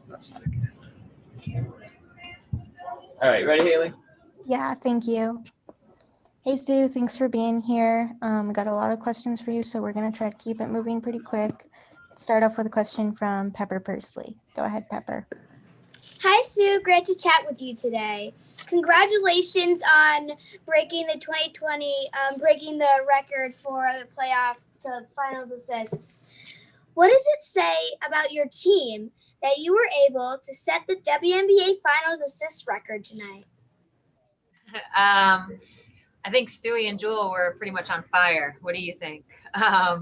That's not good. All right, ready, Haley? Yeah, thank you. Hey, Sue, thanks for being here. We got a lot of questions for you, so we're going to try to keep it moving pretty quick. Start off with a question from Pepper Pursley. Go ahead, Pepper. Hi, Sue. Great to chat with you today. Congratulations on breaking the 2020, breaking the record for the finals assists. What does it say about your team that you were able to set the WNBA finals assist record tonight? I think Stewie and Jewel were pretty much on fire. What do you think? I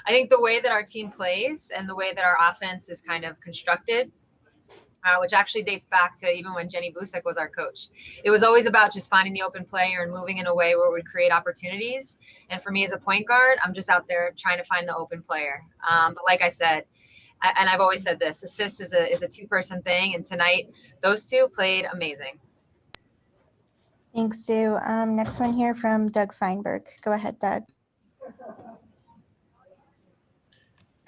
think the way that our team plays and the way that our offense is kind of constructed, which actually dates back to even when Jenny Busek was our coach. It was always about just finding the open player and moving in a way where it would create opportunities. And for me as a point guard, I'm just out there trying to find the open player. But like I said, and I've always said this, assist is a two-person thing. And tonight, those two played amazing. Thanks, Sue. Next one here from Doug Feinberg. Go ahead, Doug.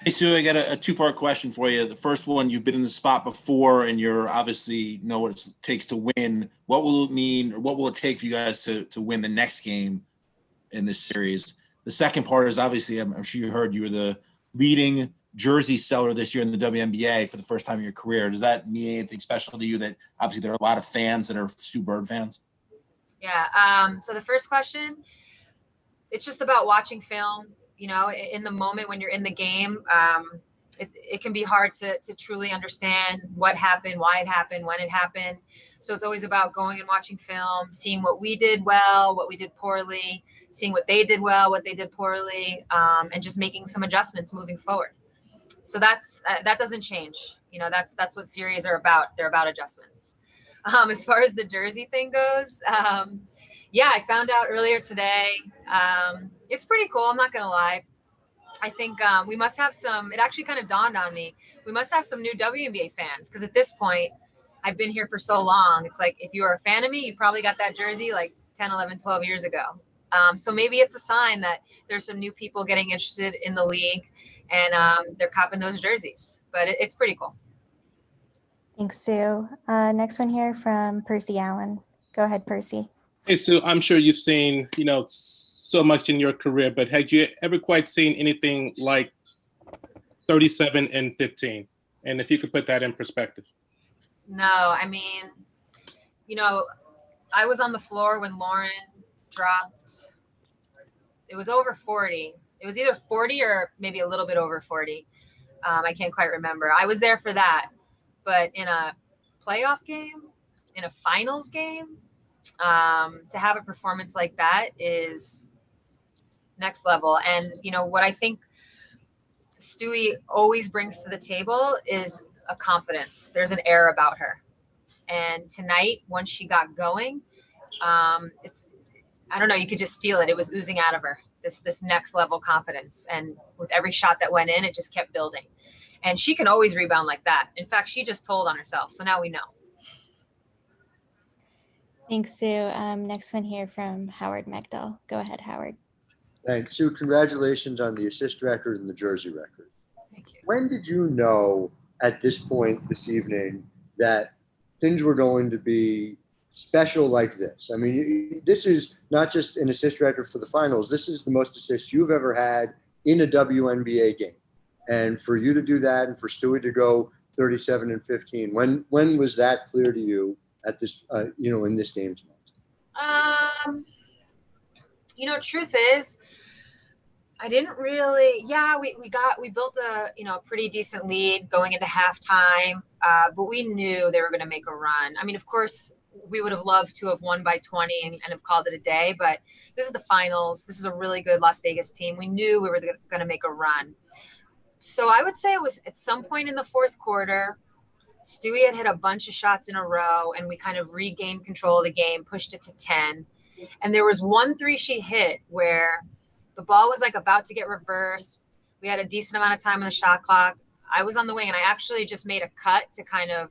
Hey, Sue, I got a two-part question for you. The first one, you've been in the spot before and you're obviously know what it takes to win. What will it mean, or what will it take for you guys to win the next game in this series? The second part is obviously, I'm sure you heard you were the leading jersey seller this year in the WNBA for the first time in your career. Does that mean anything special to you that obviously there are a lot of fans that are Sue Bird fans? Yeah. So the first question, it's just about watching film. You know, in the moment when you're in the game, it can be hard to truly understand what happened, why it happened, when it happened. So it's always about going and watching film, seeing what we did well, what we did poorly, seeing what they did well, what they did poorly, and just making some adjustments moving forward. So that doesn't change. You know, that's what series are about. They're about adjustments. As far as the jersey thing goes, yeah, I found out earlier today. It's pretty cool. I'm not going to lie. I think we must have some, it actually kind of dawned on me. We must have some new WNBA fans, because at this point, I've been here for so long. It's like, if you were a fan of me, you probably got that jersey like 10, 11, 12 years ago. So maybe it's a sign that there's some new people getting interested in the league, and they're copping those jerseys. But it's pretty cool. Thanks, Sue. Next one here from Percy Allen. Go ahead, Percy. Hey, Sue, I'm sure you've seen, so much in your career, but had you ever quite seen anything like 37 and 15? And if you could put that in perspective. No, I mean, I was on the floor when Lauren dropped. It was over 40. It was either 40 or maybe a little bit over 40. I can't quite remember. I was there for that. But in a playoff game, in a finals game, to have a performance like that is next level. And, what I think Stewie always brings to the table is a confidence. There's an air about her. And tonight, once she got going, I don't know, you could just feel it. It was oozing out of her, this next level confidence. And with every shot that went in, it just kept building. And she can always rebound like that. In fact, she just told on herself. So now we know. Thanks, Sue. Next one here from Howard Megdal. Go ahead, Howard. Thanks. Sue, congratulations on the assist record and the jersey record. Thank you. When did you know at this point this evening that things were going to be special like this? I mean, this is not just an assist record for the finals. This is the most assists you've ever had in a WNBA game. And for you to do that and for Stewie to go 37 and 15, when was that clear to you at this, in this game tonight? Truth is, I didn't really, we built a pretty decent lead going into halftime, but we knew they were going to make a run. I mean, of course, we would have loved to have won by 20 and have called it a day, but this is the finals. This is a really good Las Vegas team. We knew we were going to make a run. So I would say it was at some point in the fourth quarter, Stewie had hit a bunch of shots in a row, and we kind of regained control of the game, pushed it to 10. And there was 1 3 she hit where the ball was like about to get reversed. We had a decent amount of time on the shot clock. I was on the wing, and I actually just made a cut to kind of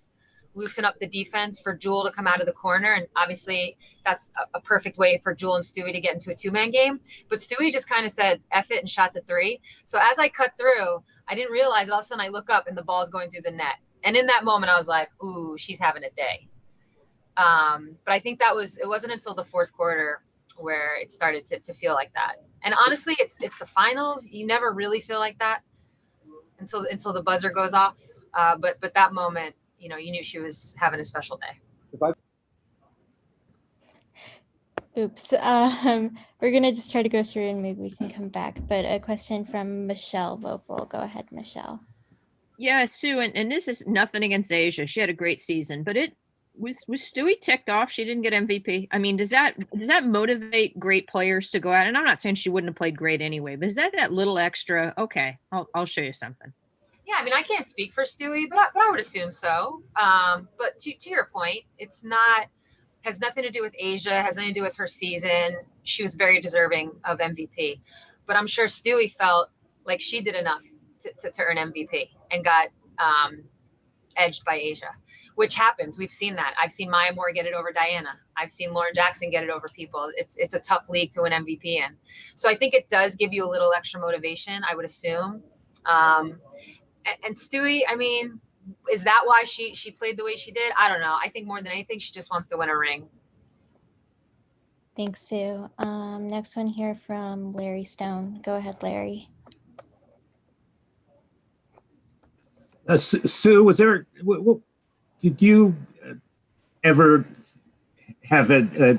loosen up the defense for Jewel to come out of the corner. And obviously that's a perfect way for Jewel and Stewie to get into a 2-man game. But Stewie just kind of said, F it, and shot the 3. So as I cut through, I didn't realize all of a sudden I look up and the ball's going through the net. And in that moment, I was like, ooh, she's having a day. But I think it wasn't until the fourth quarter where it started to feel like that. And honestly, it's the finals. You never really feel like that until the buzzer goes off. But that moment, you knew she was having a special day. Oops. We're gonna just try to go through and maybe we can come back. But a question from Michelle Vopel. Go ahead, Michelle. Yeah, Sue, and this is nothing against Asia. She had a great season, but it was Stewie ticked off. She didn't get MVP. I mean, does that motivate great players to go out? And I'm not saying she wouldn't have played great anyway, but is that little extra? Okay, I'll show you something. Yeah, I mean, I can't speak for Stewie, but I would assume so. But to your point, it's not has nothing to do with Asia, has nothing to do with her season. She was very deserving of MVP, but I'm sure Stewie felt like she did enough to earn MVP and got edged by Asia, which happens. We've seen that. I've seen Maya Moore get it over Diana. I've seen Lauren Jackson get it over people. It's a tough league to win MVP in. So I think it does give you a little extra motivation, I would assume. And Stewie, I mean, is that why she played the way she did? I don't know. I think more than anything, she just wants to win a ring. Thanks, Sue. Next one here from Larry Stone. Go ahead, Larry. Sue, did you ever have a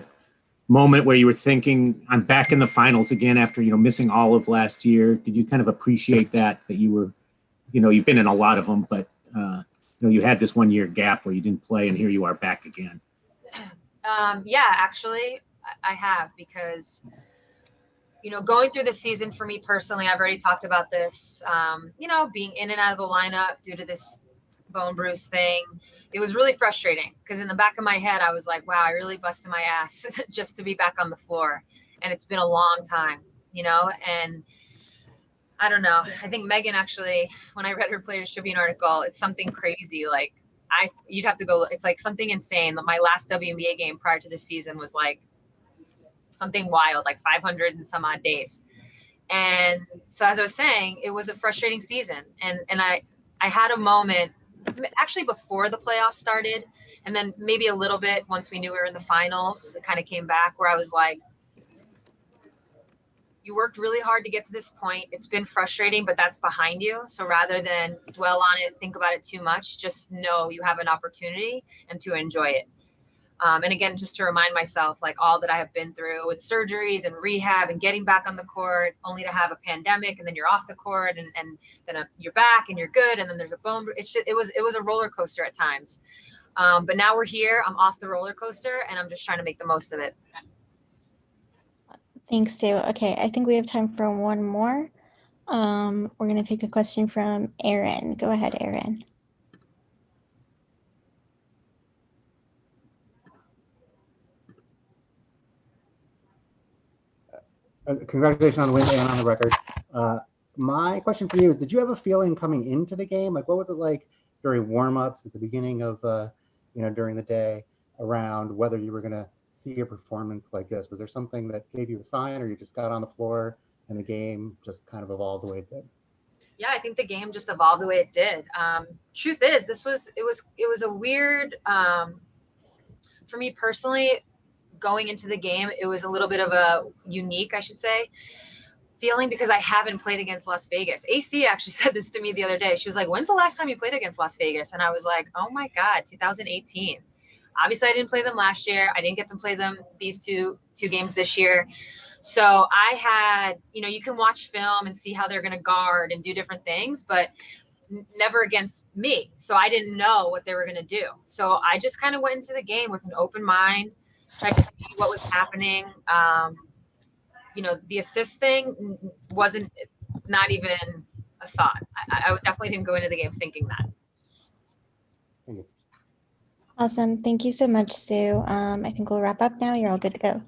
moment where you were thinking, I'm back in the finals again after, missing all of last year? Did you kind of appreciate that you were, you've been in a lot of them, but, you had this 1 year gap where you didn't play and here you are back again? Yeah, actually, I have, because going through the season for me personally, I've already talked about this, being in and out of the lineup due to this bone bruise thing. It was really frustrating because in the back of my head, I was like, wow, I really busted my ass just to be back on the floor. And it's been a long time, and I don't know. I think Megan actually, when I read her Players Tribune article, it's something crazy. Like you'd have to go, it's like something insane. My last WNBA game prior to this season was like something wild, like 500 and some odd days. And so, as I was saying, it was a frustrating season. And I had a moment actually before the playoffs started, and then maybe a little bit once we knew we were in the finals, it kind of came back where I was like, you worked really hard to get to this point. It's been frustrating, but that's behind you. So rather than dwell on it, think about it too much, just know you have an opportunity and to enjoy it. And again, just to remind myself, like all that I have been through with surgeries and rehab and getting back on the court, only to have a pandemic, and then you're off the court, and then you're back and you're good, and then there's a bone. It was a roller coaster at times. But now we're here. I'm off the roller coaster, and I'm just trying to make the most of it. Thanks, Sue. Okay, I think we have time for one more. We're going to take a question from Aaron. Go ahead, Aaron. Congratulations on the win and on the record. My question for you is, did you have a feeling coming into the game? Like, what was it like during warm-ups at the beginning of, during the day, around whether you were going to see a performance like this? Was there something that gave you a sign, or you just got on the floor and the game just kind of evolved the way it did? Yeah, I think the game just evolved the way it did. Truth is, it was a weird, for me personally, going into the game, it was a little bit of a unique, I should say, feeling, because I haven't played against Las Vegas. AC actually said this to me the other day. She was like, when's the last time you played against Las Vegas? And I was like, oh my God, 2018. Obviously, I didn't play them last year. I didn't get to play them these two games this year. So I had, you can watch film and see how they're going to guard and do different things, but never against me. So I didn't know what they were going to do. So I just kind of went into the game with an open mind, tried to see what was happening. The assist thing wasn't not even a thought. I definitely didn't go into the game thinking that. Awesome. Thank you so much, Sue. I think we'll wrap up now. You're all good to go.